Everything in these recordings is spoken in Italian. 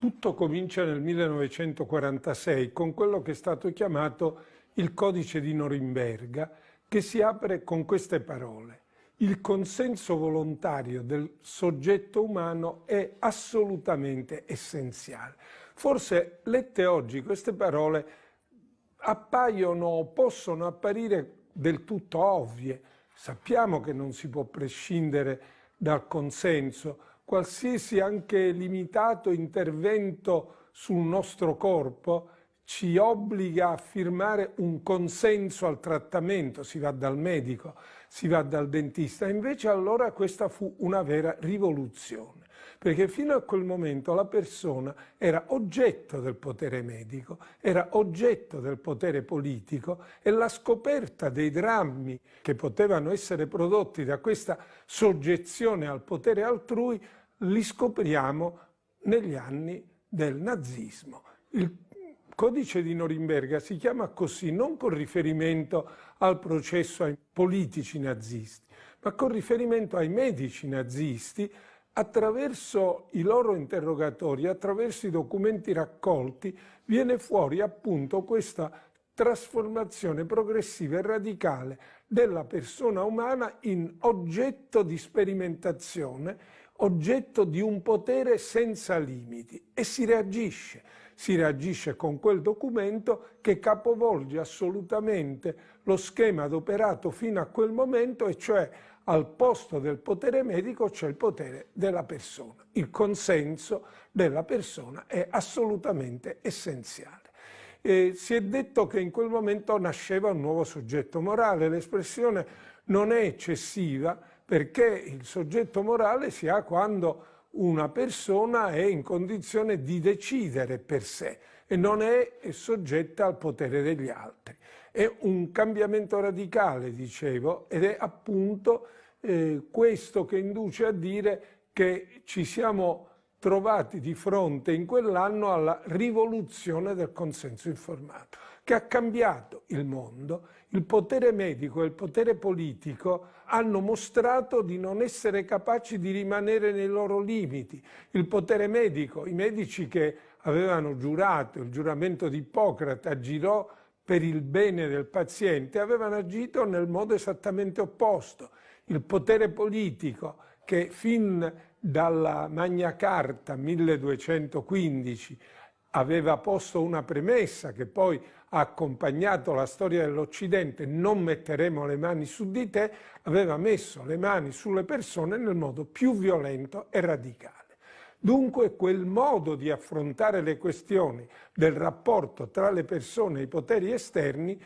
Tutto comincia nel 1946 con quello che è stato chiamato il Codice di Norimberga, che si apre con queste parole: il consenso volontario del soggetto umano è assolutamente essenziale. Forse lette oggi queste parole appaiono o possono apparire del tutto ovvie. Sappiamo che non si può prescindere dal consenso. Qualsiasi anche limitato intervento sul nostro corpo ci obbliga a firmare un consenso al trattamento, si va dal medico, si va dal dentista. Invece allora questa fu una vera rivoluzione, perché fino a quel momento la persona era oggetto del potere medico, era oggetto del potere politico, e la scoperta dei drammi che potevano essere prodotti da questa soggezione al potere altrui li scopriamo negli anni del nazismo. Il Codice di Norimberga si chiama così non con riferimento al processo ai politici nazisti, ma con riferimento ai medici nazisti. Attraverso i loro interrogatori, attraverso i documenti raccolti, viene fuori appunto questa trasformazione progressiva e radicale della persona umana in oggetto di sperimentazione, oggetto di un potere senza limiti, e si reagisce con quel documento che capovolge assolutamente lo schema adoperato fino a quel momento, e cioè al posto del potere medico c'è il potere della persona. Il consenso della persona è assolutamente essenziale. Si è detto che in quel momento nasceva un nuovo soggetto morale. L'espressione non è eccessiva, perché il soggetto morale si ha quando una persona è in condizione di decidere per sé e non è soggetta al potere degli altri. È un cambiamento radicale, dicevo, ed è appunto questo che induce a dire che ci siamo trovati di fronte in quell'anno alla rivoluzione del consenso informato, che ha cambiato il mondo. Il potere medico e il potere politico hanno mostrato di non essere capaci di rimanere nei loro limiti. Il potere medico, i medici che avevano giurato, il giuramento di Ippocrate, agirò per il bene del paziente, avevano agito nel modo esattamente opposto. Il potere politico, che fin dalla Magna Carta 1215 aveva posto una premessa che poi ha accompagnato la storia dell'Occidente: non metteremo le mani su di te, aveva messo le mani sulle persone nel modo più violento e radicale. Dunque quel modo di affrontare le questioni del rapporto tra le persone e i poteri esterni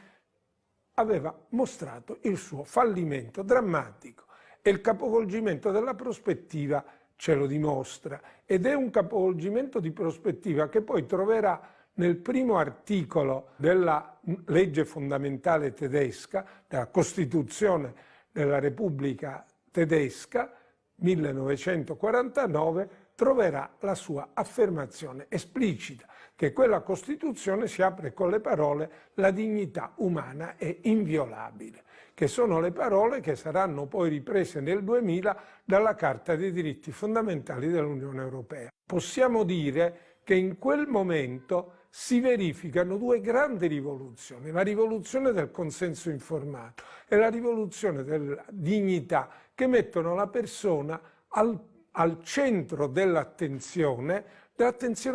aveva mostrato il suo fallimento drammatico, e il capovolgimento della prospettiva ce lo dimostra, ed è un capovolgimento di prospettiva che poi troverà nel primo articolo della legge fondamentale tedesca, della Costituzione della Repubblica tedesca, 1949, troverà la sua affermazione esplicita, che quella Costituzione si apre con le parole «la dignità umana è inviolabile», che sono le parole che saranno poi riprese nel 2000 dalla Carta dei diritti fondamentali dell'Unione Europea. Possiamo dire che in quel momento si verificano due grandi rivoluzioni: la rivoluzione del consenso informato e la rivoluzione della dignità, che mettono la persona al centro dell'attenzione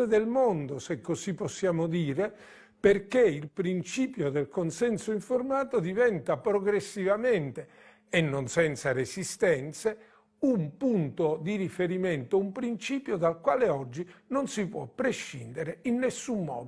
del mondo, se così possiamo dire, perché il principio del consenso informato diventa progressivamente, e non senza resistenze, un punto di riferimento, un principio dal quale oggi non si può prescindere in nessun modo.